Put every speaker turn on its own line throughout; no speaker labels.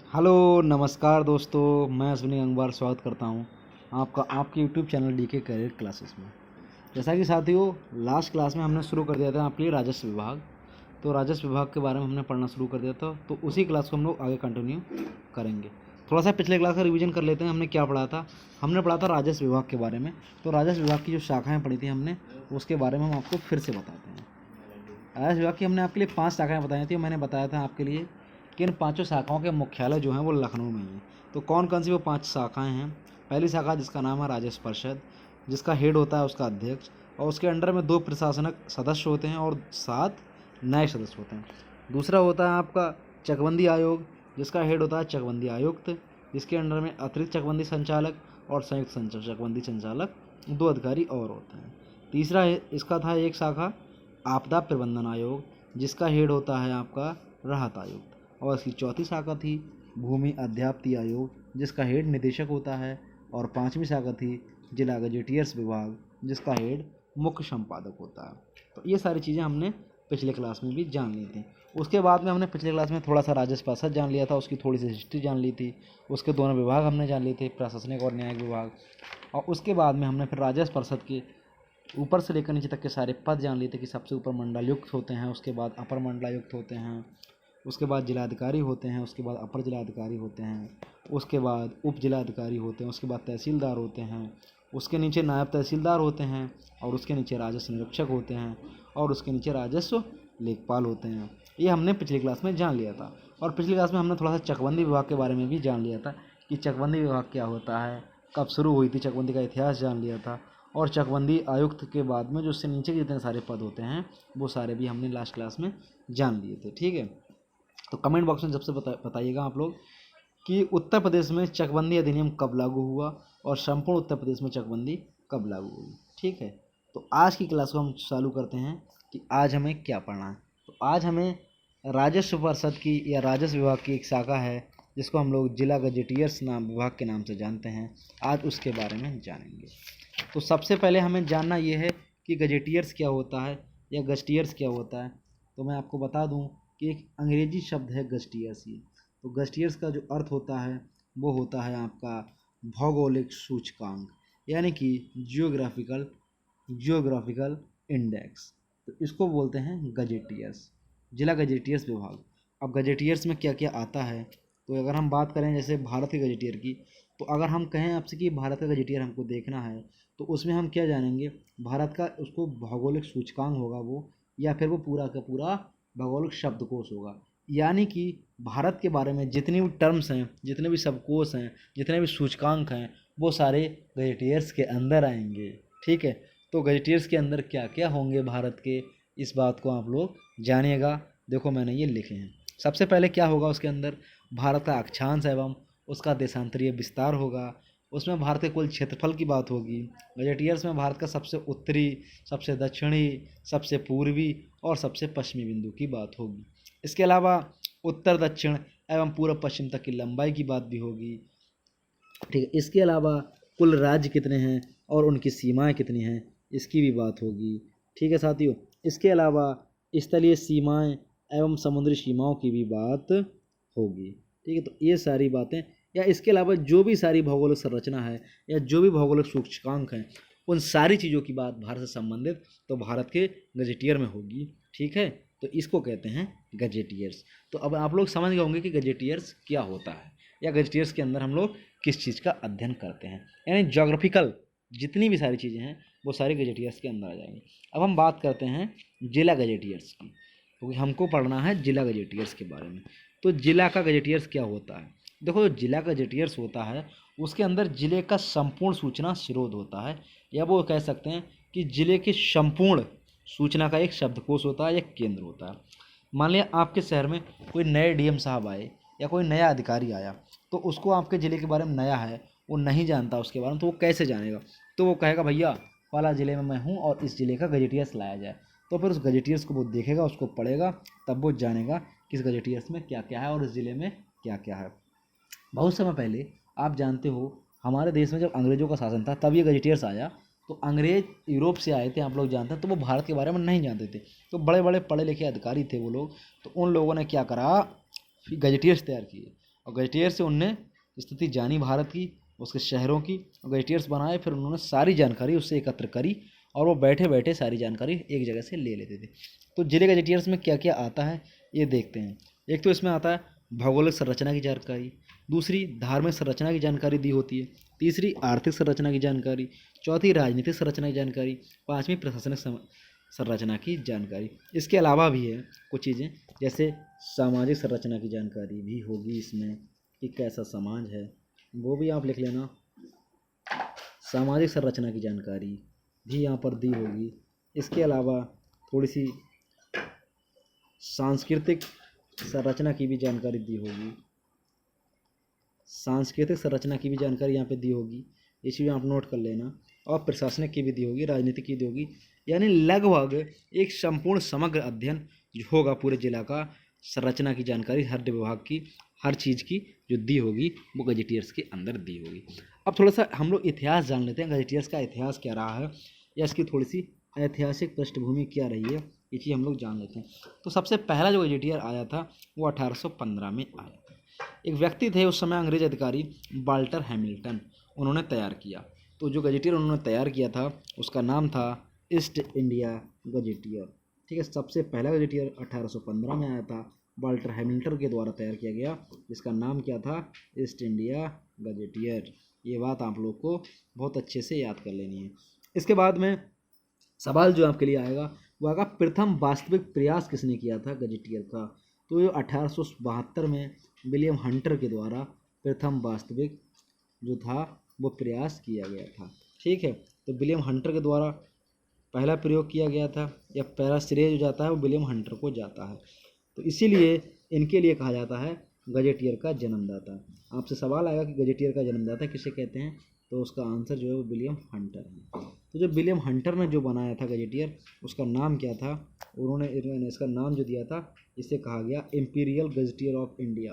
Hello नमस्कार दोस्तों, मैं अश्विनी गंगवार स्वागत करता हूं आपका आपके YouTube channel DK career classes में। जैसा कि साथियों, लास्ट क्लास में हमने शुरू कर दिया था आपके लिए राजस्व विभाग। तो राजस्व विभाग के बारे में हमने पढ़ना शुरू कर दिया था, तो उसी क्लास को हम लोग आगे कंटिन्यू करेंगे। थोड़ा सा पिछले क्लास का रिवीजन कर लेते हैं। हमने क्या पढ़ा था? हमने पढ़ा था राजस्व विभाग के बारे में। तो राजस्व विभाग की जो शाखाएँ पढ़ी थी हमने, उसके बारे में हम आपको फिर से बताते हैं। राजस्व विभाग की हमने आपके लिए 5 शाखाएँ बताई थी। मैंने बताया था आपके लिए कि इन 5 शाखाओं के मुख्यालय जो हैं वो लखनऊ में ही हैं। तो कौन कौन सी वो 5 शाखाएँ हैं? पहली शाखा जिसका नाम है राजस्व परिषद, जिसका हेड होता है उसका अध्यक्ष, और उसके अंडर में 2 प्रशासनिक सदस्य होते हैं और 7 नए सदस्य होते हैं। दूसरा होता है आपका चकबंदी आयोग, जिसका हेड होता है चकबंदी आयुक्त, जिसके अंडर में अतिरिक्त चकबंदी संचालक और संयुक्त चकबंदी संचालक 2 अधिकारी और होते हैं। तीसरा इसका था एक शाखा आपदा प्रबंधन आयोग, जिसका हेड होता है आपका राहत आयुक्त, और इसकी चौथी शाखा थी भूमि अध्याप्ति आयोग, जिसका हेड निदेशक होता है, और 5वीं शाखा थी जिला गजेटियर्स विभाग, जिसका हेड मुख्य संपादक होता है। तो ये सारी चीज़ें हमने पिछले क्लास में भी जान ली थी। उसके बाद में हमने पिछले क्लास में थोड़ा सा राजस्व परिषद जान लिया था, उसकी थोड़ी सी हिस्ट्री जान ली थी। उसके दोनों विभाग हमने जान लिए थे, प्रशासनिक और न्यायिक विभाग। और उसके बाद में हमने फिर राजस्व परिषद के ऊपर से लेकर नीचे तक के सारे पद जान लिए थे कि सबसे ऊपर मंडलायुक्त होते हैं, उसके बाद अपर मंडलायुक्त होते हैं, उसके बाद जिलाधिकारी होते हैं, उसके बाद अपर जिलाधिकारी होते हैं, उसके बाद उप जिलाधिकारी होते हैं, उसके बाद तहसीलदार होते हैं, उसके नीचे नायब तहसीलदार होते हैं, और उसके नीचे राजस्व निरीक्षक होते हैं, और उसके नीचे राजस्व लेखपाल होते हैं। ये हमने पिछली क्लास में जान लिया था। और पिछली क्लास में हमने थोड़ा सा चकबंदी विभाग के बारे में भी जान लिया था कि चकबंदी विभाग क्या होता है, कब शुरू हुई थी, चकबंदी का इतिहास जान लिया था। और चकबंदी आयुक्त के बाद में जो उससे नीचे के जितने सारे पद होते हैं वो सारे भी हमने लास्ट क्लास में जान लिए थे। ठीक है, तो कमेंट बॉक्स में जब से बताइएगा आप लोग कि उत्तर प्रदेश में चकबंदी अधिनियम कब लागू हुआ और संपूर्ण उत्तर प्रदेश में चकबंदी कब लागू हुई। ठीक है, तो आज की क्लास को हम चालू करते हैं कि आज हमें क्या पढ़ना है। तो आज हमें राजस्व परिषद की या राजस्व विभाग की एक शाखा है जिसको हम लोग जिला गजेटियर्स नाम विभाग के नाम से जानते हैं, आज उसके बारे में जानेंगे। तो सबसे पहले हमें जानना ये है कि गजेटियर्स क्या होता है या गजटियर्स क्या होता है। तो मैं आपको बता दूं कि एक अंग्रेजी शब्द है गजटियर्स। ये तो गजटियर्स का जो अर्थ होता है वो होता है आपका भौगोलिक सूचकांक, यानी कि जियोग्राफिकल इंडेक्स। तो इसको बोलते हैं गजेटियर्स, जिला गजेटियर्स विभाग। अब गजेटियर्स में क्या क्या आता है, तो अगर हम बात करें जैसे भारत के गजेटियर की, तो अगर हम कहें आपसे कि भारत का गजेटियर हमको देखना है, तो उसमें हम क्या जानेंगे? भारत का उसको भौगोलिक सूचकांक होगा वो, या फिर वो पूरा का पूरा भौगोलिक शब्दकोश होगा। यानी कि भारत के बारे में जितनी भी टर्म्स हैं, जितने भी शब्दकोश हैं, जितने भी सूचकांक हैं, वो सारे गजेटियर्स के अंदर आएंगे। ठीक है, तो गजेटियर्स के अंदर क्या क्या होंगे भारत के, इस बात को आप लोग जानिएगा। देखो मैंने ये लिखे हैं। सबसे पहले क्या होगा उसके अंदर? भारत का अक्षांश एवं उसका देशांतरीय विस्तार होगा। उसमें भारत के कुल क्षेत्रफल की बात होगी। गजेटियर्स में भारत का सबसे उत्तरी, सबसे दक्षिणी, सबसे पूर्वी और सबसे पश्चिमी बिंदु की बात होगी। इसके अलावा उत्तर दक्षिण एवं पूर्व पश्चिम तक की लंबाई की बात भी होगी। ठीक है, इसके अलावा कुल राज्य कितने हैं और उनकी सीमाएं कितनी हैं, इसकी भी बात होगी। ठीक है साथियों, इसके अलावा स्थलीय सीमाएं एवं समुद्री सीमाओं की भी बात होगी। ठीक है, तो ये सारी बातें, या इसके अलावा जो भी सारी भौगोलिक संरचना है या जो भी भौगोलिक सूचकांक हैं, उन सारी चीज़ों की बात भारत से संबंधित तो भारत के गजेटियर में होगी। ठीक है, तो इसको कहते हैं गजेटियर्स। तो अब आप लोग समझ गए होंगे कि गजेटियर्स क्या होता है, या गजेटियर्स के अंदर हम लोग किस चीज़ का अध्ययन करते हैं। यानी ज्योग्राफिकल जितनी भी सारी चीज़ें हैं वो सारी गजेटियर्स के अंदर आ जाएंगी। अब हम बात करते हैं जिला गजेटियर्स की, क्योंकि हमको पढ़ना है जिला गजेटियर्स के बारे में। तो जिला का गजेटियर्स क्या होता है? देखो, जो जिला का गजेटियर्स होता है उसके अंदर जिले का संपूर्ण सूचना स्रोत होता है, या वो कह सकते हैं कि जिले की संपूर्ण सूचना का एक शब्दकोश होता है, एक केंद्र होता है। मान लिया आपके शहर में कोई नए डीएम साहब आए या कोई नया अधिकारी आया, तो उसको आपके ज़िले के बारे में नया है, वो नहीं जानता उसके बारे में, तो वो कैसे जानेगा? तो वो कहेगा भैया फला ज़िले में मैं हूँ और इस ज़िले का गजेटियर्स लाया जाए। तो फिर उस गजेटियर्स को वो देखेगा, उसको पढ़ेगा, तब वो जानेगा कि इस गजेटियर्स में क्या क्या है और इस ज़िले में क्या क्या है। बहुत समय पहले आप जानते हो हमारे देश में जब अंग्रेज़ों का शासन था तब ये गजेटियर्स आया। तो अंग्रेज यूरोप से आए थे, आप लोग जानते हैं, तो वो भारत के बारे में नहीं जानते थे। तो बड़े बड़े पढ़े लिखे अधिकारी थे वो लोग, तो उन लोगों ने क्या करा, गजेटियर्स तैयार किए और गजेटियर से उनने स्थिति जानी भारत की, उसके शहरों की, और गजेटियर्स बनाए। फिर उन्होंने सारी जानकारी उससे एकत्र करी और वो बैठे बैठे सारी जानकारी एक जगह से ले लेते थे। तो जिले गजेटियर्स में क्या क्या आता है ये देखते हैं। एक तो इसमें आता है भौगोलिक संरचना की जानकारी, दूसरी धार्मिक संरचना की जानकारी दी होती है, तीसरी आर्थिक संरचना की जानकारी, चौथी राजनीतिक संरचना की जानकारी, पांचवी प्रशासनिक संरचना की जानकारी। इसके अलावा भी है कुछ चीज़ें, जैसे सामाजिक संरचना की जानकारी भी होगी इसमें कि कैसा समाज है, वो भी आप लिख लेना। सामाजिक संरचना की जानकारी भी यहाँ पर दी होगी। इसके अलावा थोड़ी सी सांस्कृतिक संरचना की भी जानकारी दी होगी, सांस्कृतिक संरचना की भी जानकारी यहाँ पे दी होगी, ये चीज़ आप नोट कर लेना। और प्रशासनिक की भी दी होगी, राजनीतिक की दी होगी, यानी लगभग एक संपूर्ण समग्र अध्ययन जो होगा पूरे जिला का, संरचना की जानकारी हर विभाग की, हर चीज़ की जो दी होगी वो गजेटियर्स के अंदर दी होगी। अब थोड़ा सा हम लोग इतिहास जान लेते हैं, गजेटियर्स का इतिहास क्या रहा है या इसकी थोड़ी सी ऐतिहासिक पृष्ठभूमि क्या रही है, ये चीज़ हम लोग जान लेते हैं। तो सबसे पहला जो गजेटियर आया था वो 1815 में आया था। एक व्यक्ति थे उस समय अंग्रेज अधिकारी वाल्टर हैमिल्टन, उन्होंने तैयार किया। तो जो गजेटियर उन्होंने तैयार किया था उसका नाम था ईस्ट इंडिया गजेटियर। ठीक है, सबसे पहला गजेटियर 1815 में आया था, वाल्टर हैमिल्टन के द्वारा तैयार किया गया, जिसका नाम क्या था, ईस्ट इंडिया गजेटियर। ये बात आप लोग को बहुत अच्छे से याद कर लेनी है। इसके बाद में सवाल जो आपके लिए आएगा वो आएगा प्रथम वास्तविक प्रयास किसने किया था गजेटियर का। तो ये 1872 में विलियम हंटर के द्वारा प्रथम वास्तविक जो था वो प्रयास किया गया था। ठीक है, तो विलियम हंटर के द्वारा पहला प्रयोग किया गया था, या पहला श्रेय जो जाता है वो विलियम हंटर को जाता है। तो इसीलिए इनके लिए कहा जाता है गजेटियर का जन्मदाता। आपसे सवाल आएगा कि गजेटियर का जन्मदाता किसे कहते हैं, तो उसका आंसर जो है वो विलियम हंटर है। तो जो विलियम हंटर ने जो बनाया था गजेटियर, उसका नाम क्या था, उन्होंने इसका नाम जो दिया था, इसे कहा गया इम्पीरियल गजेटियर ऑफ इंडिया।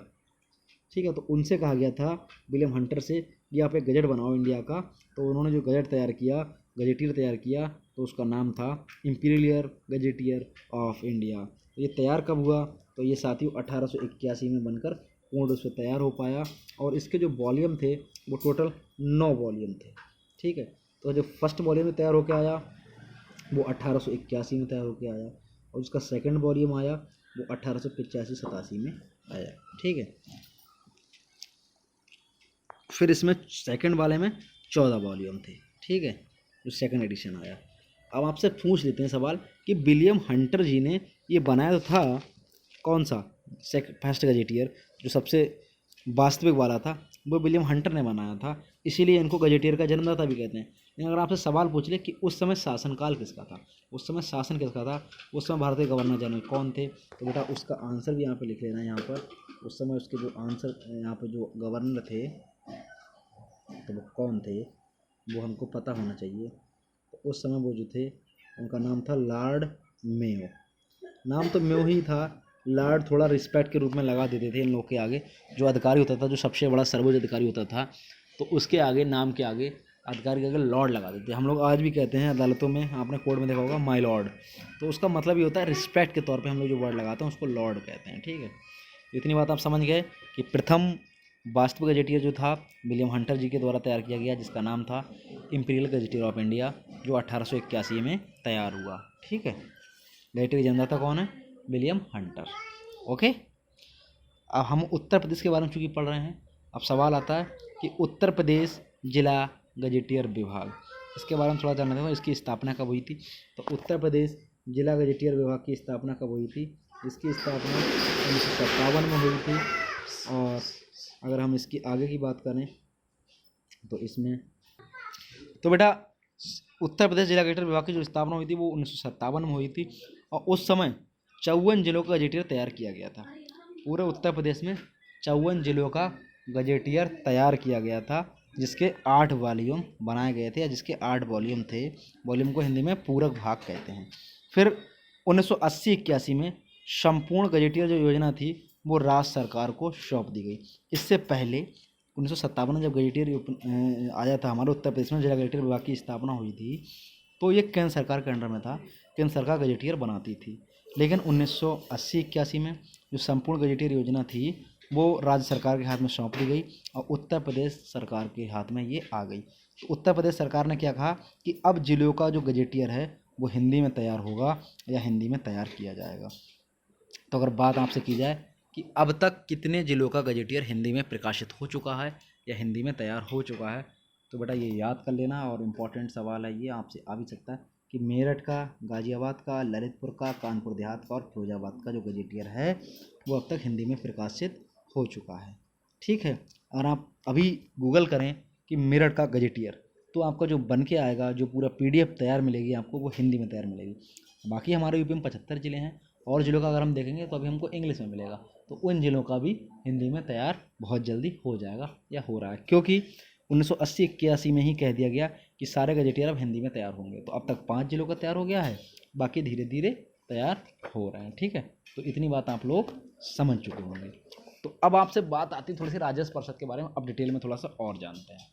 ठीक है, तो उनसे कहा गया था विलियम हंटर से कि आप एक गजट बनाओ इंडिया का। तो उन्होंने जो गजट तैयार किया, गजेटियर तैयार किया, तो उसका नाम था इम्पीरियल गजेटियर ऑफ इंडिया। तो ये तैयार कब हुआ, तो ये साथियों 1881 में बनकर पूर्ण रूप से तैयार हो पाया। और इसके जो वॉल्यूम थे वो टोटल 9 वॉल्यूम थे। ठीक है, तो जो फर्स्ट वॉल्यूम में तैयार होकर आया वो 1881 में तैयार होकर आया, और उसका सेकंड वॉल्यूम आया वो 1885-87 में आया। ठीक है, फिर इसमें सेकंड वाले में 14 वॉल्यूम थे। ठीक है, जो सेकंड एडिशन आया। अब आपसे पूछ लेते हैं सवाल कि विलियम हंटर जी ने ये बनाया तो था कौन सा, फर्स्ट गजेटियर जो सबसे वास्तविक वाला था वो विलियम हंटर ने बनाया था, इसीलिए इनको गजेटियर का जन्मदाता भी कहते हैं। लेकिन अगर आपसे सवाल पूछ ले कि उस समय शासनकाल किसका था, उस समय शासन किसका था, उस समय भारतीय गवर्नर जनरल कौन थे, तो बेटा उसका आंसर भी यहाँ पे लिख लेना। यहाँ पर उस समय उसके जो आंसर, यहाँ पर जो गवर्नर थे तो वो कौन थे वो हमको पता होना चाहिए। तो उस समय वो जो थे उनका नाम था लॉर्ड मेयो। नाम तो मेयो ही था, लॉर्ड थोड़ा रिस्पेक्ट के रूप में लगा देते थे इन लोग के आगे। जो अधिकारी होता था, जो सबसे बड़ा सर्वोच्च अधिकारी होता था, तो उसके आगे, नाम के आगे, अधिकारी के आगे लॉर्ड लगा देते। हम लोग आज भी कहते हैं अदालतों में, आपने कोर्ट में देखा होगा माय लॉर्ड, तो उसका मतलब ये होता है रिस्पेक्ट के तौर पे हम लोग जो वर्ड लगाते हैं उसको लॉर्ड कहते हैं। ठीक है, इतनी बात आप समझ गए कि प्रथम वास्तविक गजेटियर जो था विलियम हंटर जी के द्वारा तैयार किया गया, जिसका नाम था इम्पीरियल गजेटियर ऑफ इंडिया, जो 1881 में तैयार हुआ। ठीक है, गजेटियर की जन्मदाता कौन है, विलियम हंटर। ओके, अब हम उत्तर प्रदेश के बारे में चूँकि पढ़ रहे हैं, अब सवाल आता है कि उत्तर प्रदेश जिला गजेटियर विभाग, इसके बारे में थोड़ा जानना था। इसकी स्थापना कब हुई थी, तो उत्तर प्रदेश जिला गजेटियर विभाग की स्थापना कब हुई थी, इसकी स्थापना 1957 में हुई थी। और अगर हम इसकी आगे की बात करें तो इसमें, तो बेटा उत्तर प्रदेश जिला गजेटियर विभाग की जो स्थापना हुई थी वो 1957 में हुई थी, और उस समय 54 जिलों का गजेटियर तैयार किया गया था। पूरे उत्तर प्रदेश में 54 जिलों का गजेटियर तैयार किया गया था, जिसके 8 वॉल्यूम बनाए गए थे, या जिसके 8 वॉल्यूम थे। वॉल्यूम को हिंदी में पूरक भाग कहते हैं। फिर 1980-81 में संपूर्ण गजेटियर जो योजना थी वो राज्य सरकार को सौंप दी गई। इससे पहले 1957 में जब गजेटियर आया था हमारे उत्तर प्रदेश में, जिला गजेटियर विभाग की स्थापना हुई थी, तो ये केंद्र सरकार के अंडर में था, केंद्र सरकार गजेटियर बनाती थी। लेकिन 1980-81 में जो संपूर्ण गजेटियर योजना थी वो राज्य सरकार के हाथ में सौंप दी गई और उत्तर प्रदेश सरकार के हाथ में ये आ गई। तो उत्तर प्रदेश सरकार ने क्या कहा कि अब जिलों का जो गजेटियर है वो हिंदी में तैयार होगा या हिंदी में तैयार किया जाएगा। तो अगर बात आपसे की जाए कि अब तक कितने जिलों का गजेटियर हिंदी में प्रकाशित हो चुका है या हिंदी में तैयार हो चुका है, तो बेटा ये याद कर लेना। और इम्पोर्टेंट सवाल है ये, आपसे आ भी सकता है कि मेरठ का, गाज़ियाबाद का, ललितपुर का, कानपुर देहात का और फिरोजाबाद का जो गजेटियर है वो अब तक हिंदी में प्रकाशित हो चुका है। ठीक है। अगर आप अभी गूगल करें कि मेरठ का गजेटियर, तो आपका जो बन के आएगा, जो पूरा PDF तैयार मिलेगी आपको, वो हिंदी में तैयार मिलेगी। बाकी हमारे यूपी में 75 ज़िले हैं और ज़िलों का अगर हम देखेंगे तो अभी हमको इंग्लिश में मिलेगा, तो उन ज़िलों का भी हिंदी में तैयार बहुत जल्दी हो जाएगा या हो रहा है, क्योंकि 1980-81 में ही कह दिया गया कि सारे गजेटियर अब हिंदी में तैयार होंगे। तो अब तक 5 जिलों का तैयार हो गया है, बाकी धीरे धीरे तैयार हो रहे हैं। ठीक है, तो इतनी बात आप लोग समझ चुके होंगे। तो अब आपसे बात आती है थोड़ी सी राजस्व परिषद के बारे में, अब डिटेल में थोड़ा सा और जानते हैं।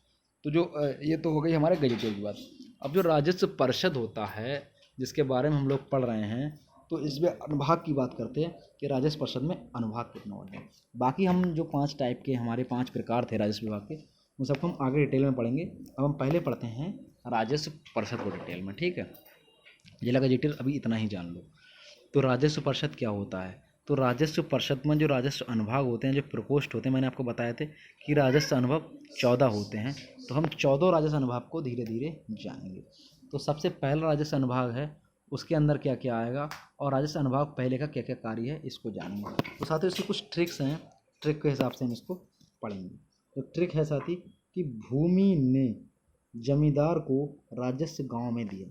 तो जो ये तो हो गई हमारे गजेटियर की बात। अब जो राजस्व परिषद होता है जिसके बारे में हम लोग पढ़ रहे हैं, तो इसमें अनुभाग की बात करते हैं कि राजस्व परिषद में अनुभाग कितना होते हैं। बाकी हम जो 5 टाइप के, हमारे 5 प्रकार थे राजस्व विभाग के, उन सबको हम आगे डिटेल में पढ़ेंगे। अब हम पहले पढ़ते हैं राजस्व परिषद को डिटेल में। ठीक है, जिला गजेटियर अभी इतना ही जान लो। तो राजस्व परिषद क्या होता है? तो राजस्व परिषद में जो राजस्व अनुभाग होते हैं, जो प्रकोष्ठ होते हैं, मैंने आपको बताए थे कि राजस्व अनुभाग 14 होते हैं। तो हम 14 राजस्व अनुभाग को धीरे धीरे जानेंगे। तो सबसे पहला राजस्व अनुभाग है, उसके अंदर क्या क्या आएगा और राजस्व अनुभाग पहले का क्या क्या कार्य है, इसको जानेंगे। तो साथियों इसकी कुछ ट्रिक्स हैं, ट्रिक के हिसाब से हम इसको पढ़ेंगे। तो ट्रिक है साथी कि भूमि ने जमींदार को राजस्व गांव में दिया,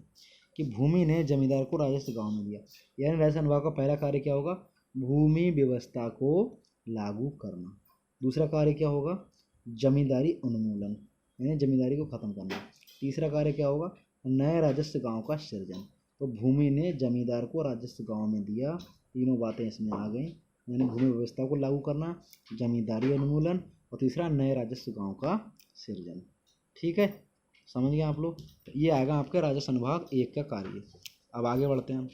कि भूमि ने जमींदार को राजस्व गांव में दिया। यानी राजस्व अनुभाग का पहला कार्य क्या होगा? भूमि व्यवस्था को लागू करना। दूसरा कार्य क्या होगा? जमींदारी उन्मूलन, यानी जमींदारी को खत्म करना। तीसरा कार्य क्या होगा? नए राजस्व गांव का सृजन। तो भूमि ने जमींदार को राजस्व गांव में दिया, तीनों बातें इसमें आ गई, यानी भूमि व्यवस्था को लागू करना, जमींदारी उन्मूलन और तीसरा नए राजस्व गांव का सृजन। ठीक है, समझ गए आप लोग? तो ये आएगा आपके राजस्व अनुभाग 1 का कार्य। अब आगे बढ़ते हैं।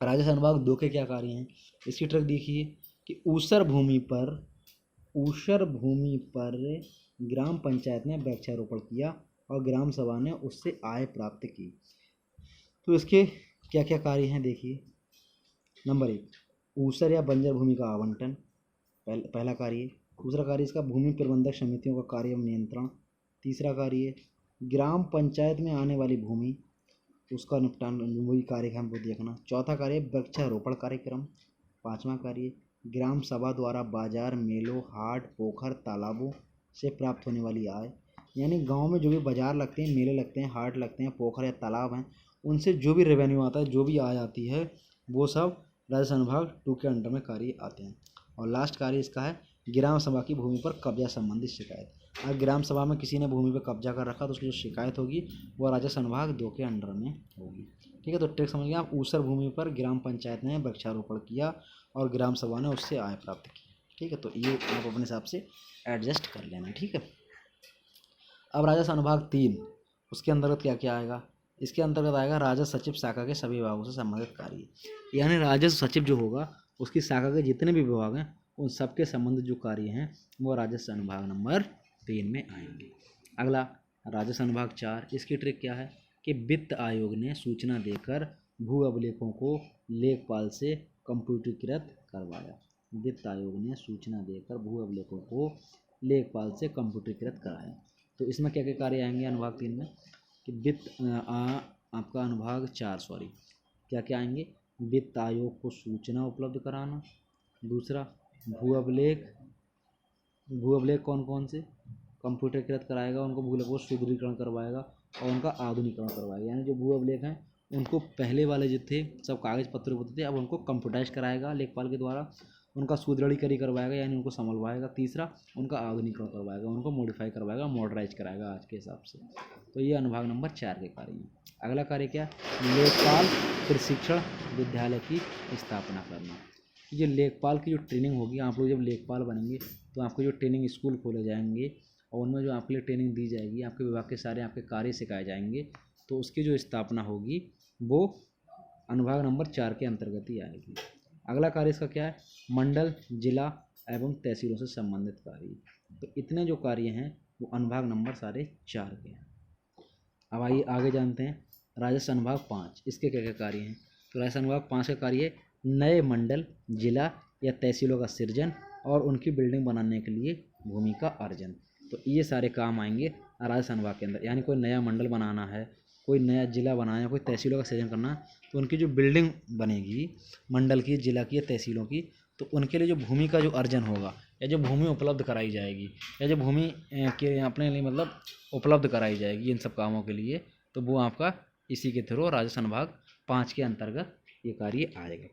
राजस्व अनुभाग 2 के क्या कार्य हैं, इसकी ट्रिक देखिए कि ऊसर भूमि पर ग्राम पंचायत ने वृक्षारोपण किया और ग्राम सभा ने उससे आय प्राप्त की। तो इसके क्या क्या कार्य हैं देखिए। नंबर 1, ऊसर या बंजर भूमि का आवंटन, पहला कार्य। दूसरा कार्य इसका भूमि प्रबंधक समितियों का कार्य एवं नियंत्रण। तीसरा कार्य ग्राम पंचायत में आने वाली भूमि, उसका निपटान, वही कार्य हमको देखना। चौथा कार्य वृक्षारोपण कार्यक्रम। पांचवा कार्य ग्राम सभा द्वारा बाजार, मेलों, हाट, पोखर, तालाबों से प्राप्त होने वाली आय। यानी गांव में जो भी बाजार लगते हैं, मेले लगते हैं, हाट लगते हैं, पोखर या तालाब हैं, उनसे जो भी रेवेन्यू आता है, जो भी आय आती है, वो सब राजस्व अनुभाग 2 के अंडर में कार्य आते हैं। और लास्ट कार्य इसका है ग्राम सभा की भूमि पर कब्जा संबंधित शिकायत। अगर ग्राम सभा में किसी ने भूमि पर कब्जा कर रखा तो उसकी जो शिकायत होगी वो राजस्व अनुभाग 2 के अंडर में होगी। ठीक है, तो ट्रिक समझ गए आप। ऊसर भूमि पर ग्राम पंचायत ने वृक्षारोपण किया और ग्राम सभा ने उससे आय प्राप्त की। ठीक है, तो ये आप अपने हिसाब से एडजस्ट कर लेना। ठीक है, अब राजस्व अनुभाग 3, उसके अंतर्गत क्या क्या आएगा? इसके अंतर्गत आएगा राजस्व सचिव शाखा के सभी विभागों से संबंधित कार्य। यानी राजस्व सचिव जो होगा उसकी शाखा के जितने भी विभाग हैं उन सबके संबंधित जो कार्य हैं वो राजस्व अनुभाग नंबर 3 में आएंगे। अगला राजस्व अनुभाग 4, इसकी ट्रिक क्या है कि वित्त आयोग ने सूचना देकर भू अभिलेखों को लेखपाल से कंप्यूटरीकृत करवाया। वित्त आयोग ने सूचना देकर भू अभिलेखों को लेखपाल से कंप्यूटरीकृत कराया। तो इसमें क्या क्या कार्य आएंगे अनुभाग 3 में कि आपका अनुभाग 4 सॉरी, क्या क्या आएंगे? वित्त आयोग को सूचना उपलब्ध कराना। दूसरा भू अभिलेख कौन कौन से कंप्यूटरीकृत कराएगा, उनको भू अभिलेख को सुदृढ़ीकरण करवाएगा और उनका आधुनिकरण करवाएगा। यानी जो भू अभिलेख हैं उनको पहले वाले जो थे सब कागज़ पत्र होते थे, अब उनको कंप्यूटराइज कराएगा लेखपाल के द्वारा, उनका सुदृढ़ीकरण करवाएगा यानी उनको संभलवाएगा। तीसरा उनका आधुनिकरण करवाएगा, उनको मॉडिफाई करवाएगा, मॉडर्नाइज कराएगा आज के हिसाब से। तो ये अनुभाग नंबर 4 के कार्य हैं। अगला कार्य क्या है? लेखपाल प्रशिक्षण विद्यालय की स्थापना करना। ये लेखपाल की जो ट्रेनिंग होगी, आप लोग जब लेखपाल बनेंगे तो आपको जो ट्रेनिंग स्कूल खोले जाएंगे और उनमें जो आपके लिए ट्रेनिंग दी जाएगी, आपके विभाग के सारे आपके कार्य सिखाए जाएंगे, तो उसकी जो स्थापना होगी वो अनुभाग नंबर 4 के अंतर्गत ही आएगी। अगला कार्य इसका क्या है? मंडल, जिला एवं तहसीलों से संबंधित कार्य। तो इतने जो कार्य हैं वो अनुभाग नंबर सारे 4 के हैं। अब आइए आगे जानते हैं राजस्व अनुभाग 5, इसके क्या क्या कार्य हैं। तो राजस्व अनुभाग 5 का कार्य है नए मंडल, जिला या तहसीलों का सृजन और उनकी बिल्डिंग बनाने के लिए भूमि का अर्जन। तो ये सारे काम आएंगे राजस्व अनुभाग के अंदर। यानी कोई नया मंडल बनाना है, कोई नया जिला बनाना है, कोई तहसीलों का सृजन करना है, तो उनकी जो बिल्डिंग बनेगी मंडल की, जिला की या तहसीलों की, तो उनके लिए जो भूमि का जो अर्जन होगा या जो भूमि उपलब्ध कराई जाएगी या जो भूमि के अपने लिए मतलब उपलब्ध कराई जाएगी इन सब कामों के लिए, तो वो आपका इसी के थ्रू राजस्व अनुभाग 5 के अंतर्गत ये कार्य आएगा।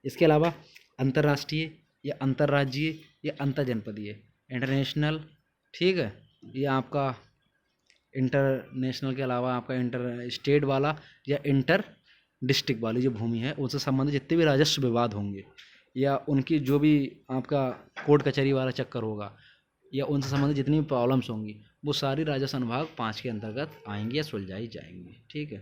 इसके अलावा अंतर्राष्ट्रीय या अंतर्राज्यीय या अंतर्जनपदीय, इंटरनेशनल, ठीक है, ये आपका इंटरनेशनल के अलावा आपका इंटर स्टेट वाला या इंटर डिस्ट्रिक्ट वाली जो भूमि है उनसे संबंधित जितने भी राजस्व विवाद होंगे या उनकी जो भी आपका कोर्ट कचहरी वाला चक्कर होगा या उनसे संबंधित जितनी भी प्रॉब्लम्स होंगी वो सारी राजस्व अनुभाग 5 के अंतर्गत आएंगी या सुलझाई जाएंगी। ठीक है,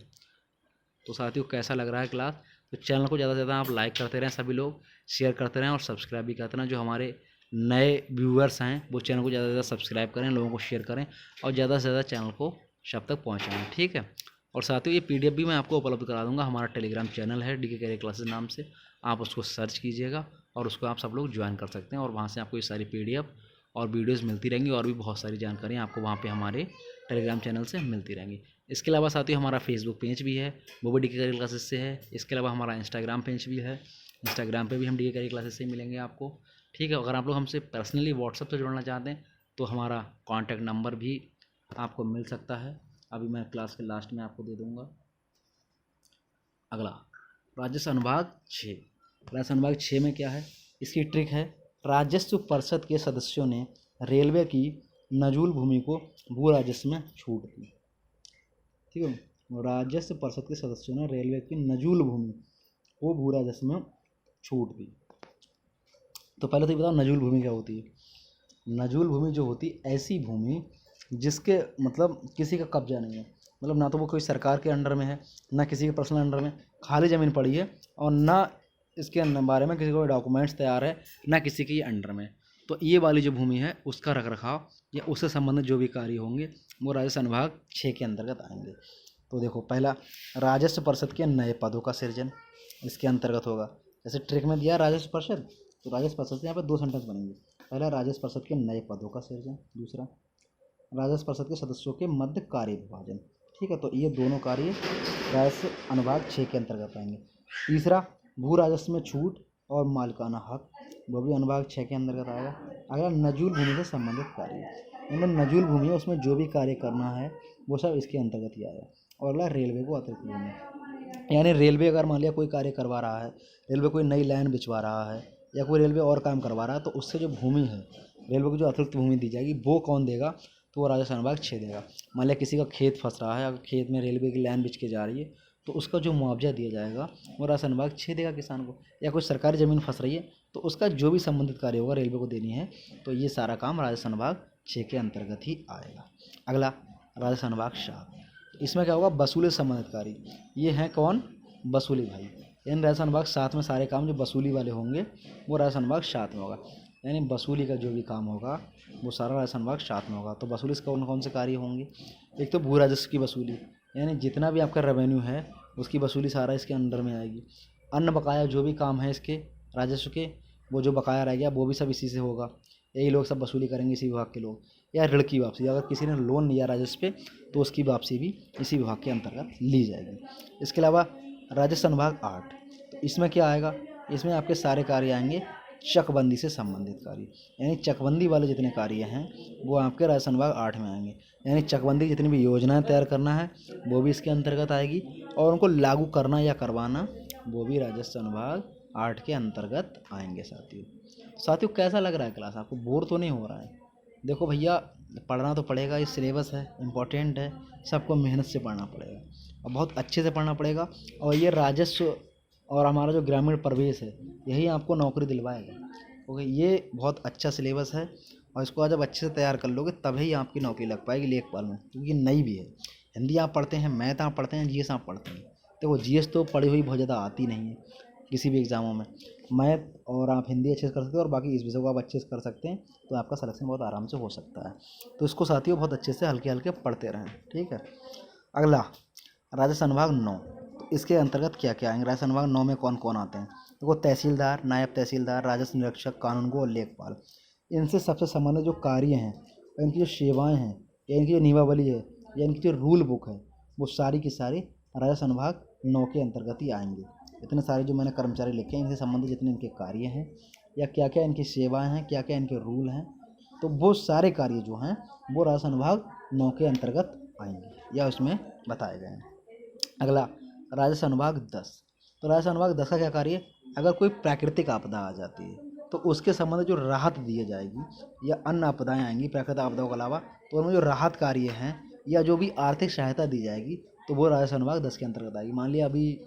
तो साथियों कैसा लग रहा है क्लास? तो चैनल को ज़्यादा से ज़्यादा आप लाइक करते रहें, सभी लोग शेयर करते रहें और सब्सक्राइब भी करते रहें। जो हमारे नए व्यूअर्स हैं वो चैनल को ज़्यादा से ज़्यादा सब्सक्राइब करें, लोगों को शेयर करें और ज़्यादा से ज़्यादा चैनल को सब तक पहुँचाएँ। ठीक है, और साथियों ये PDF भी मैं आपको उपलब्ध करा दूंगा। हमारा टेलीग्राम चैनल है DK करियर क्लासेस नाम से, आप उसको सर्च कीजिएगा और उसको आप सब लोग ज्वाइन कर सकते हैं और वहाँ से आपको ये सारी PDF और वीडियोस मिलती रहेंगी और भी बहुत सारी जानकारियाँ आपको वहाँ पे हमारे टेलीग्राम चैनल से मिलती रहेंगी। इसके अलावा साथियों हमारा फेसबुक पेज भी है, वो भी DK करियर क्लासेस से है। इसके अलावा हमारा इंस्टाग्राम पेज भी है, इंस्टाग्राम पे भी हम DK करियर क्लासेस से मिलेंगे आपको। ठीक है, अगर आप लोग हमसे पर्सनली व्हाट्सएप से जुड़ना चाहते हैं तो हमारा कॉन्टैक्ट नंबर भी आपको मिल सकता है, अभी मैं क्लास के लास्ट में आपको दे दूंगा। अगला राजस्व अनुभाग 6। राजस्व अनुभाग 6 में क्या है, इसकी ट्रिक है राजस्व परिषद के सदस्यों ने रेलवे की नजूल भूमि को भू राजस्व में छूट दी। ठीक है, राजस्व परिषद के सदस्यों ने रेलवे की नजूल भूमि को भू राजस्व में छूट दी। तो पहले तो ये बताओ नजूल भूमि क्या होती है। नजूल भूमि जो होती है ऐसी भूमि जिसके मतलब किसी का कब्जा नहीं है, मतलब ना तो वो कोई सरकार के अंडर में है ना किसी के पर्सनल अंडर में, खाली ज़मीन पड़ी है और ना इसके बारे में किसी को डॉक्यूमेंट्स तैयार है ना किसी के अंडर में। तो ये वाली जो भूमि है उसका रख रखाव या उससे संबंधित जो भी कार्य होंगे वो राजस्व अनुभाग 6 के अंतर्गत आएंगे। तो देखो पहला राजस्व परिषद के नए पदों का सृजन इसके अंतर्गत होगा। जैसे ट्रिक में दिया राजस्व परिषद, तो राजस्व परिषद से यहाँ पर 2 सेंटेंस बनेंगे। पहला राजस्व परिषद के नए पदों का सृजन, दूसरा राजस्व परिषद के सदस्यों के मध्य कार्य विभाजन। ठीक है, तो ये दोनों कार्य राजस्व अनुभाग 6 के अंतर्गत आएंगे। तीसरा भू राजस्व में छूट और मालिकाना हक, वो भी अनुभाग 6 के अंतर्गत आएगा। अगला नजूल भूमि से संबंधित कार्य, मतलब नजूल भूमि है उसमें जो भी कार्य करना है वो सब इसके अंतर्गत ही आएगा। और अगला रेलवे को अतिरिक्त भूमि, यानी रेलवे अगर मान लिया कोई कार्य करवा रहा है, रेलवे कोई नई लाइन बिछवा रहा है या कोई रेलवे और काम करवा रहा है, तो उससे जो भूमि है रेलवे को जो अतिरिक्त भूमि दी जाएगी वो कौन देगा, तो वो राजस्व अनुभाग 6 देगा। मान लिया किसी का खेत फंस रहा है, अगर खेत में रेलवे की लाइन बिछ के जा रही है तो उसका जो मुआवजा दिया जाएगा वो राजस्व अनुभाग 6 देगा किसान को। या कोई सरकारी ज़मीन फंस रही है तो उसका जो भी संबंधित कार्य होगा रेलवे को देनी है, तो ये सारा काम राजस्व अनुभाग 6 के अंतर्गत ही आएगा। अगला राजस्व अनुभाग 7, इसमें क्या होगा, वसूली संबंधित कार्य। ये हैं कौन, वसूली भाई। यानी राजस्व अनुभाग 7 में सारे काम जो वसूली वाले होंगे वो राजस्व अनुभाग 7 में होगा। यानी वसूली का जो भी काम होगा वो सारा राजस्व अनुभाग 7 में होगा। तो वसूली से कौन कौन से कार्य होंगे, एक तो भू राजस्व की वसूली, यानी जितना भी आपका रेवेन्यू है उसकी वसूली सारा इसके अंडर में आएगी। अन्य बकाया जो भी काम है इसके राजस्व के, वो जो बकाया रह गया वो भी सब इसी से होगा, यही लोग सब वसूली करेंगे, इसी विभाग के लोग। या ऋण की वापसी, अगर किसी ने लोन लिया राजस्व पे तो उसकी वापसी भी इसी विभाग के अंतर्गत ली जाएगी। इसके अलावा राजस्व अनुभाग 8, तो इसमें क्या आएगा, इसमें आपके सारे कार्य आएंगे चकबंदी से संबंधित कार्य, यानी चकबंदी वाले जितने कार्य हैं वो आपके राजस्व अनुभाग 8 में आएंगे। यानी चकबंदी जितनी भी योजनाएं तैयार करना है वो भी इसके अंतर्गत आएगी और उनको लागू करना या करवाना वो भी राजस्व अनुभाग 8 के अंतर्गत आएंगे। साथियों कैसा लग रहा है क्लास, आपको बोर तो नहीं हो रहा है? देखो भैया पढ़ना तो पड़ेगा, ये सिलेबस है, इम्पोर्टेंट है, सबको मेहनत से पढ़ना पड़ेगा और बहुत अच्छे से पढ़ना पड़ेगा। और ये राजस्व और हमारा जो ग्रामीण प्रवेश है यही आपको नौकरी दिलवाएगा। ओके, ये बहुत अच्छा सिलेबस है और इसको जब अच्छे से तैयार कर लोगे तभी आपकी नौकरी लग पाएगी लेखपाल में, क्योंकि नई भी है। हिंदी आप पढ़ते हैं, मैथ आप पढ़ते हैं, GS आप पढ़ते हैं। देखो GS तो पढ़ी हुई बहुत ज़्यादा आती नहीं है, किसी भी एग्ज़ामों में। मैथ और आप हिंदी अच्छे से कर सकते हो और बाकी इस विषय को आप अच्छे से कर सकते हैं, तो आपका सिलेक्शन बहुत आराम से हो सकता है। तो इसको साथियों बहुत अच्छे से हल्के हल्के पढ़ते रहें, ठीक है। अगला राजस्थान विभाग 9, तो इसके अंतर्गत क्या क्या आएंगे? राजस्थान विभाग 9 में कौन कौन आते हैं? देखो, तहसीलदार, नायब तहसीलदार, राजस्व निरीक्षक, कानूनगो और लेखपाल। इनसे सबसे संबंधित जो कार्य हैं और इनकी जो सेवाएं हैं या इनकी जो नियमावली है या इनकी जो रूल बुक है, वो सारी की सारी राजस्थान विभाग 9 के अंतर्गत ही आएंगे। इतने सारे जो मैंने कर्मचारी लिखे हैं, इनसे संबंधित जितने इनके कार्य हैं या क्या क्या इनकी सेवाएं हैं, क्या क्या इनके रूल हैं, तो वो सारे कार्य जो हैं वो राजस्थान विभाग 9 के अंतर्गत आएंगे या उसमें बताए गए हैं। अगला राजस्थान विभाग 10, तो राजस्थान विभाग 10 का क्या कार्य है? अगर कोई प्राकृतिक आपदा आ जाती है तो उसके संबंध जो राहत दी जाएगी या अन्य आपदाएं आएंगी प्राकृतिक आपदाओं के अलावा, तो उनमें जो राहत कार्य हैं या जो भी आर्थिक सहायता दी जाएगी, तो वो राजस्थान विभाग 10 के अंतर्गत आएगी। मान लिया अभी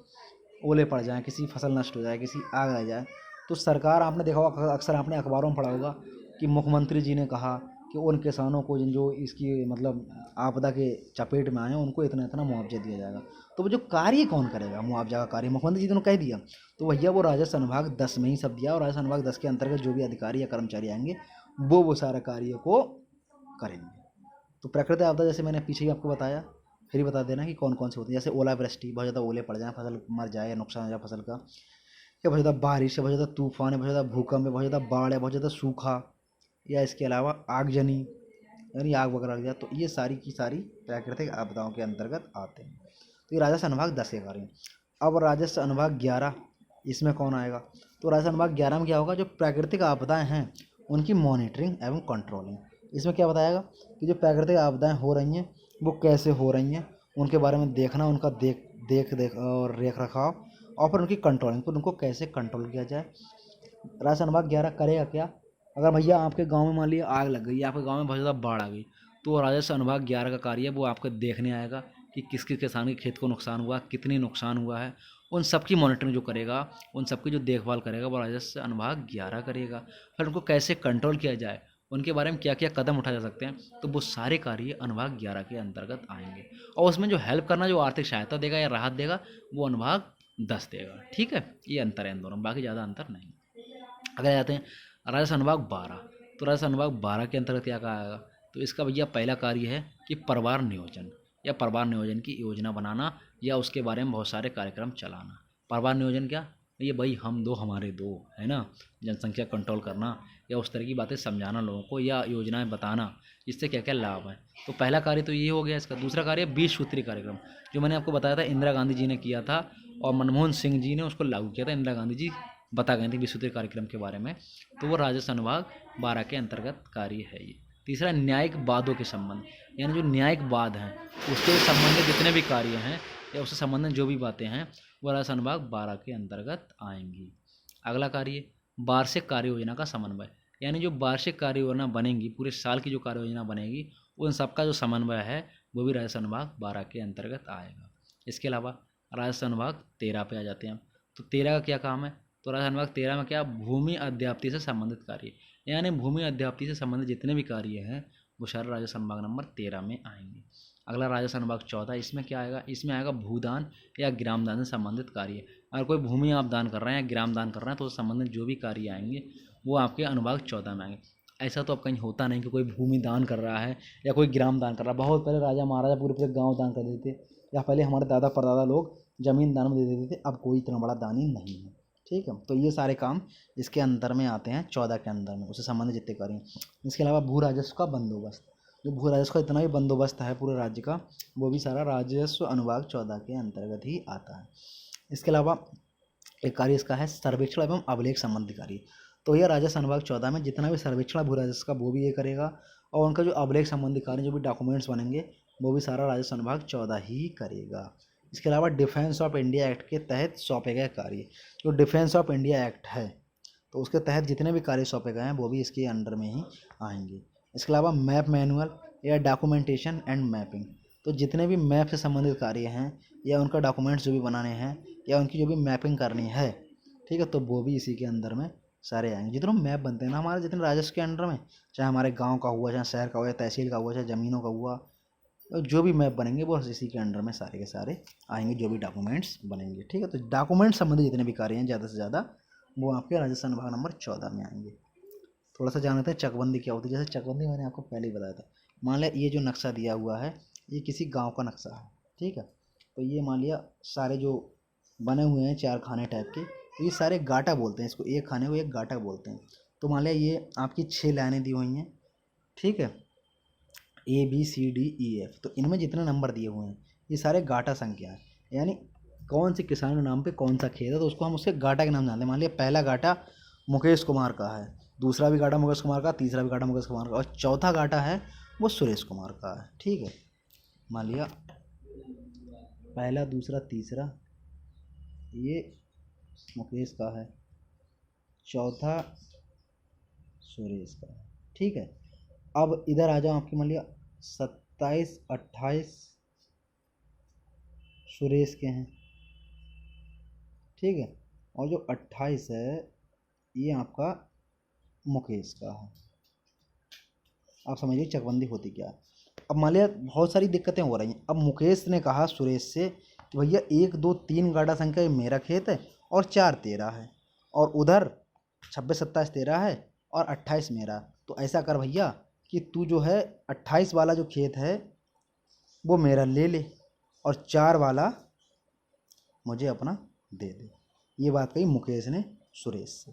ओले पड़ जाएँ, किसी फसल नष्ट हो जाए, किसी आग आ जाए, तो सरकार, आपने देखा होगा, अक्सर आपने अखबारों में पढ़ा होगा कि मुख्यमंत्री जी ने कहा कि उन किसानों को जिन जो इसकी मतलब आपदा के चपेट में आए हैं उनको इतना इतना मुआवजा दिया जाएगा। तो वो जो कार्य कौन करेगा, मुआवजा का कार्य मुख्यमंत्री जी ने कह दिया, तो भैया वो राजस्व विभाग 10 में ही सब दिया, और राजस्व विभाग 10 के अंतर्गत जो भी अधिकारी या कर्मचारी आएंगे वो सारा कार्य को करेंगे। तो प्राकृतिक आपदा जैसे मैंने पीछे ही आपको बताया, फिर ही बता देना कि कौन कौन से होती है। जैसे ओलावृष्टि, बहुत ज़्यादा ओले पड़ जाए, फसल मर जाए या नुकसान हो जाए फसल का, या बहुत ज़्यादा बारिश है, बहुत ज़्यादा तूफान है, बहुत ज़्यादा भूकंप है, बहुत ज़्यादा बाढ़ है, बहुत ज़्यादा सूखा, या इसके अलावा आगजनी यानी आग वगैरह लग जाए, तो ये सारी की सारी प्राकृतिक आपदाओं के अंतर्गत आते हैं। तो ये राजस्व अनुभाग 10 के कार्य हैं। अब राजस्व अनुभाग 11, इसमें कौन आएगा? तो राजस्व अनुभाग 11 में क्या होगा? जो प्राकृतिक आपदाएं हैं उनकी मॉनिटरिंग एवं कंट्रोलिंग। इसमें क्या बताएगा कि जो प्राकृतिक आपदाएं हो रही हैं वो कैसे हो रही हैं, उनके बारे में देखना, उनका देख और रेख रखाव, और फिर उनकी कंट्रोलिंग, फिर उनको कैसे कंट्रोल किया जाए। राजस्व अनुभाग 11 करेगा क्या? अगर भैया आपके गांव में मान लिया आग लग गई, आपके गांव में बहुत ज़्यादा बाढ़ आ गई, तो राजस्व अनुभाग 11 का कार्य है वो आपको देखने आएगा कि किस किस किसान के खेत को नुकसान हुआ, कितनी नुकसान हुआ है, उन सब की मॉनिटरिंग जो करेगा, उन सब की जो देखभाल करेगा वो राजस्व अनुभाग 11 करेगा। फिर उनको कैसे कंट्रोल किया जाए, उनके बारे में क्या क्या कदम उठाए जा सकते हैं, तो वो सारे कार्य अनुभाग 11 के अंतर्गत आएंगे। और उसमें जो हेल्प करना, जो आर्थिक सहायता देगा या राहत देगा, वो अनुभाग 10 देगा। ठीक है, ये अंतर है इन दोनों, बाकी ज़्यादा अंतर नहीं। अगर जाते हैं राजस्व अनुभाग 12, तो राजस्व अनुभाग 12 के अंतर्गत क्या कहा आएगा? तो इसका भैया पहला कार्य है कि परिवार नियोजन या परिवार नियोजन की योजना बनाना या उसके बारे में बहुत सारे कार्यक्रम चलाना। परिवार नियोजन क्या? ये भाई हम दो हमारे दो, है ना, जनसंख्या कंट्रोल करना या उस तरह की बातें समझाना लोगों को या योजनाएं बताना, इससे क्या क्या लाभ है। तो पहला कार्य तो ये हो गया इसका। दूसरा कार्य 20 सूत्रीय कार्यक्रम, जो मैंने आपको बताया था इंदिरा गांधी जी ने किया था और मनमोहन सिंह जी ने उसको लागू किया था। इंदिरा गांधी जी बता गए थे विश्व कार्यक्रम के बारे में, तो वो राजस्व अनुभाग 12 के अंतर्गत कार्य है ये। तीसरा न्यायिक वादों के संबंध, यानी जो न्यायिक वाद हैं उसके संबंधित जितने भी कार्य हैं या उससे संबंधित जो भी बातें हैं वो राजस्व अनुभाग 12 के अंतर्गत आएंगी। अगला कार्य वार्षिक कार्य योजना का समन्वय, यानी जो वार्षिक कार्य योजना बनेंगी, पूरे साल की जो कार्य योजना बनेगी, उन सबका जो समन्वय है वो भी राजस्व अनुभाग 12 के अंतर्गत आएगा। इसके अलावा राजस्व अनुभाग 13 पे आ जाते हैं हम। तो 13 का क्या काम है? तो राजस्व अनुभाग 13 में क्या? भूमि अध्याप्ति से संबंधित कार्य, यानी भूमि अध्याप्ति से संबंधित जितने भी कार्य हैं वो सारे राजस्व अनुभाग नंबर 13 में आएंगे। अगला राजस्व अनुभाग 14, इसमें क्या आएगा? इसमें आएगा भूदान या ग्राम दान से संबंधित कार्य। अगर कोई भूमि आप दान कर रहे हैं या ग्राम दान कर रहे हैं तो संबंधित जो भी कार्य आएंगे वो आपके अनुभाग 14 में आएंगे। ऐसा तो अब कहीं होता नहीं कि कोई भूमि दान कर रहा है या कोई ग्राम दान कर रहा है। बहुत पहले राजा महाराजा पूरे पूरे गाँव दान कर देते, या पहले हमारे दादा परदादा लोग ज़मीन दान में दे देते थे। अब कोई इतना बड़ा दानी नहीं है। ठीक है, तो ये सारे काम इसके अंदर में आते हैं 14 के अंदर में, उससे संबंधित जितने कार्य हैं। इसके अलावा भू राजस्व का बंदोबस्त, जो भू राजस्व का इतना भी बंदोबस्त है पूरे राज्य का, वो भी सारा राजस्व अनुभाग 14 के अंतर्गत ही आता है। इसके अलावा एक कार्य इसका है सर्वेक्षण एवं अभिलेख संबंधी कार्य। तो यह राजस्व अनुभाग 14 में जितना भी सर्वेक्षण भू राजस्व का वो भी ये करेगा, और उनका जो अभिलेख संबंधी कार्य, जो भी डॉक्यूमेंट्स बनेंगे, वो भी सारा राजस्व अनुभाग 14 ही करेगा। इसके अलावा डिफेंस ऑफ इंडिया एक्ट के तहत सौंपे गए कार्य, जो डिफेंस ऑफ इंडिया एक्ट है तो उसके तहत जितने भी कार्य सौंपे गए हैं वो भी इसके अंडर में ही आएंगे। इसके अलावा मैप मैनुअल या डॉक्यूमेंटेशन एंड मैपिंग, तो जितने भी मैप से संबंधित कार्य हैं या उनका डॉक्यूमेंट्स जो भी बनाने हैं या उनकी जो भी मैपिंग करनी है, ठीक है, तो वो भी इसी के अंदर में सारे आएंगे। जितने मैप बनते हैं ना हमारे, जितने राजस्व के अंडर में, चाहे हमारे गाँव का हुआ, चाहे शहर का हुआ, तहसील का हुआ, चाहे ज़मीनों का हुआ, और जो भी मैप बनेंगे वो इसी के अंडर में सारे के सारे आएंगे, जो भी डॉक्यूमेंट्स बनेंगे। ठीक है, तो डॉक्यूमेंट संबंधित जितने भी कार्य हैं ज़्यादा से ज़्यादा वो आपके राजस्थान भाग नंबर 14 में आएंगे। थोड़ा सा जान लेते हैं चकबंदी क्या होती है। जैसे चकबंदी मैंने आपको पहले ही बताया था। मान लिया ये जो नक्शा दिया हुआ है ये किसी गांव का नक्शा है। ठीक है, तो ये मान लिया सारे जो बने हुए हैं 4 खाने टाइप के, तो ये सारे गाटा बोलते हैं इसको, एक खाने को एक गाटा बोलते हैं। तो मान लिया ये आपकी 6 लाइनें दी हुई हैं। ठीक है, ABCDEF, तो इनमें जितने नंबर दिए हुए हैं ये सारे गाटा संख्या है, यानी कौन से किसान के नाम पे कौन सा खेत है तो उसको हम उसके गाटा के नाम जानते हैं। मान लिया पहला गाटा मुकेश कुमार का है, दूसरा भी गाटा मुकेश कुमार का, तीसरा भी गाटा मुकेश कुमार का, और चौथा गाटा है वो सुरेश कुमार का है। ठीक है, मान लिया पहला दूसरा तीसरा ये मुकेश का है, चौथा सुरेश का है। ठीक है, अब इधर आ जाओ, आपके मान लिया 27 28 सुरेश के हैं। ठीक है, और जो 28 है ये आपका मुकेश का है। आप समझिए चकबंदी होती क्या है। अब मान लिया बहुत सारी दिक्कतें हो रही हैं। अब मुकेश ने कहा सुरेश से कि भैया 1 2 3 गाड़ा संख्या मेरा खेत है और 4 तेरा है, और उधर 26 27 तेरा है और 28 मेरा। तो ऐसा कर भैया कि तू जो है 28 वाला जो खेत है वो मेरा ले ले और 4 वाला मुझे अपना दे दे। ये बात कही मुकेश ने सुरेश से।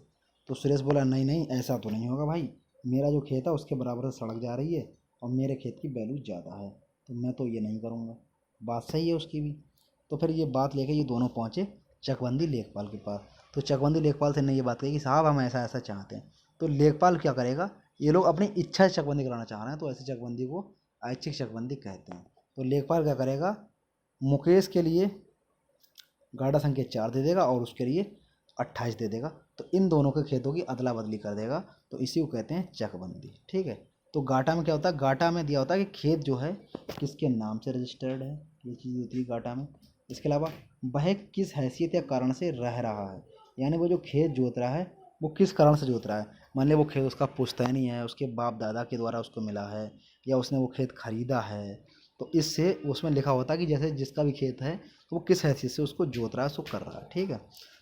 तो सुरेश बोला नहीं नहीं ऐसा तो नहीं होगा भाई, मेरा जो खेत है उसके बराबर से सड़क जा रही है और मेरे खेत की वैल्यू ज़्यादा है, तो मैं तो ये नहीं करूँगा। बात सही है उसकी भी। तो फिर ये बात लेके ये दोनों पहुँचे चकबंदी लेखपाल के पास। तो चकबंदी लेखपाल से ने ये बात कही कि साहब हम ऐसा ऐसा चाहते हैं। तो लेखपाल क्या करेगा, ये लोग अपनी इच्छा से चकबंदी कराना चाह रहे हैं, तो ऐसी चकबंदी को ऐच्छिक चकबंदी कहते हैं। तो लेखपाल क्या करेगा, मुकेश के लिए गाड़ा संख्या 4 दे देगा और उसके लिए 28 दे देगा। तो इन दोनों के खेतों की अदला बदली कर देगा, तो इसी को कहते हैं चकबंदी। ठीक है, तो गाटा में क्या होता है, गाटा में दिया होता है कि खेत जो है किसके नाम से रजिस्टर्ड है, ये चीज़ होती है गाटा में। इसके अलावा वह किस हैसियत या कारण से रह रहा है, यानी वो जो खेत जोत रहा है वो किस कारण से जोत रहा है। मान लिया वो खेत उसका पुश्तैनी है, उसके बाप दादा के द्वारा उसको मिला है, या उसने वो खेत खरीदा है। तो इससे उसमें लिखा होता है कि जैसे जिसका भी खेत है तो वो किस हैसियत से उसको जोत रहा है, उसको कर रहा है। ठीक है,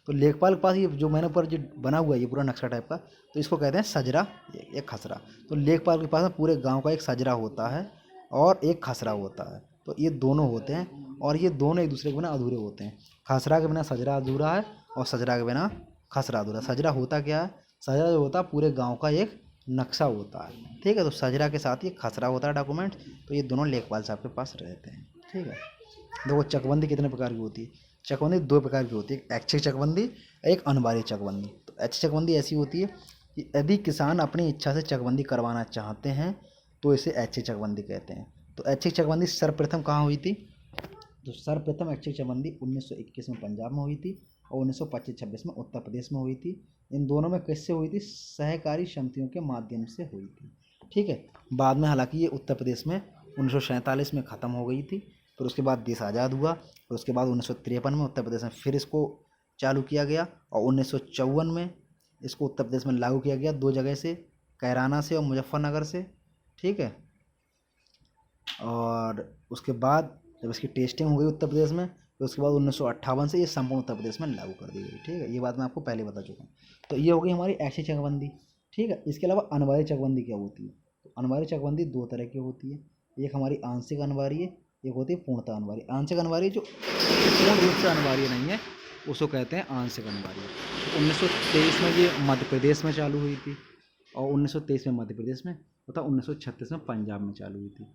तो लेखपाल के पास ये जो मैंने ऊपर जो बना हुआ है ये पूरा नक्शा टाइप का, तो इसको कहते हैं सजरा, एक खसरा। तो लेखपाल के पास ना पूरे गांव का एक सजरा होता है और एक खसरा होता है। तो ये दोनों होते हैं और ये दोनों एक दूसरे के बिना अधूरे होते हैं। खसरा के बिना सजरा अधूरा है और सजरा के बिना खसरा अधूरा। सजरा होता क्या है, सजरा जो होता है पूरे गाँव का एक नक्शा होता है। ठीक है, तो सजरा के साथ ये खसरा होता है डॉक्यूमेंट। तो ये दोनों लेखपाल साहब के पास रहते हैं। ठीक है, देखो चकबंदी कितने प्रकार की होती है। चकबंदी 2 प्रकार की होती है, एक ऐच्छिक चकबंदी, एक अनिवार्य चकबंदी। तो ऐच्छिक चकबंदी ऐसी होती है कि यदि किसान अपनी इच्छा से चकबंदी करवाना चाहते हैं तो इसे ऐच्छिक चकबंदी कहते हैं। तो ऐच्छिक चकबंदी सर्वप्रथम कहाँ हुई थी, तो सर्वप्रथम ऐच्छिक चकबंदी 1921 में पंजाब में हुई थी और 1925-26 में उत्तर प्रदेश में हुई थी। इन दोनों में किससे हुई थी, सहकारी समितियों के माध्यम से हुई थी। ठीक है, बाद में हालांकि ये उत्तर प्रदेश में 1947 में ख़त्म हो गई थी। फिर उसके बाद देश आज़ाद हुआ, फिर उसके बाद 1953 में उत्तर प्रदेश में फिर इसको चालू किया गया और 1954 में इसको उत्तर प्रदेश में लागू किया गया 2 जगह से, कैराना से और मुजफ्फरनगर से। ठीक है, और उसके बाद जब इसकी टेस्टिंग हो गई उत्तर प्रदेश में, तो उसके बाद 1958 से ये संपूर्ण उत्तर प्रदेश में लागू कर दी गई। ठीक है, ये बात मैं आपको पहले बता चुका हूँ। तो ये हो गई हमारी ऐच्छिक चकबंदी। ठीक है, इसके अलावा अनिवार्य चकबंदी क्या होती है, तो अनिवार्य चकबंदी 2 तरह की होती है। एक हमारी आंशिक अनिवार्य, एक होती है पूर्णतः अनिवार्य। आंशिक अनिवार्य जो पूर्ण रूप से अनिवार्य नहीं है उसको कहते हैं आंशिक अनिवार्य। 1923 में ये मध्य प्रदेश में चालू हुई थी और 1923 में मध्य प्रदेश में तथा 1936 में पंजाब में चालू हुई थी।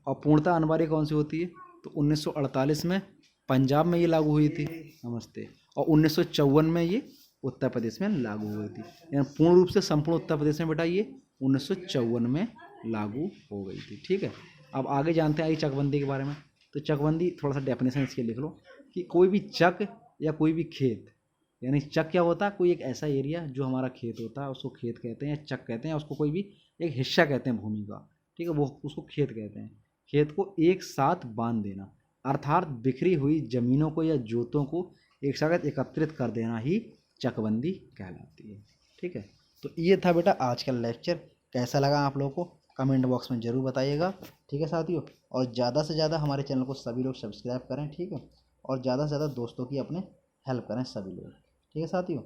और पूर्णतः अनिवार्य कौन सी होती है, तो 1948 में पंजाब में ये लागू हुई थी, नमस्ते, और 1954 में ये उत्तर प्रदेश में लागू हुई थी। यानी पूर्ण रूप से संपूर्ण उत्तर प्रदेश में बेटा ये 1954 में लागू हो गई थी। ठीक है, अब आगे जानते हैं आई चकबंदी के बारे में। तो चकबंदी थोड़ा सा डेफिनेशन इसके लिख लो कि कोई भी चक या कोई भी खेत, यानी चक क्या होता है, कोई एक ऐसा एरिया जो हमारा खेत होता है उसको खेत कहते हैं या चक कहते हैं, उसको कोई भी एक हिस्सा कहते हैं भूमि का। ठीक है, वो उसको खेत कहते हैं। खेत को एक साथ बांध देना, अर्थात बिखरी हुई जमीनों को या जोतों को एक साथ एकत्रित कर देना ही चकबंदी कहलाती है। ठीक है, तो ये था बेटा आज का लेक्चर। कैसा लगा आप लोगों को कमेंट बॉक्स में ज़रूर बताइएगा। ठीक है साथियों, और ज़्यादा से ज़्यादा हमारे चैनल को सभी लोग सब्सक्राइब करें। ठीक है, और ज़्यादा से ज़्यादा दोस्तों की अपने हेल्प करें सभी लोग। ठीक है साथियों,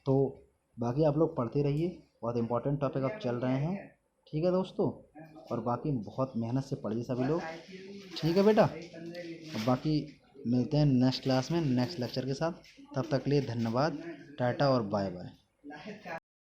तो बाकी आप लोग पढ़ते रहिए, बहुत इंपॉर्टेंट टॉपिक अब चल रहे हैं। ठीक है दोस्तों, और बाकी बहुत मेहनत से पढ़िए सभी लोग। ठीक है बेटा, अब बाकी मिलते हैं नेक्स्ट क्लास में नेक्स्ट लेक्चर के साथ। तब तक के लिए धन्यवाद, टाटा और बाय बाय।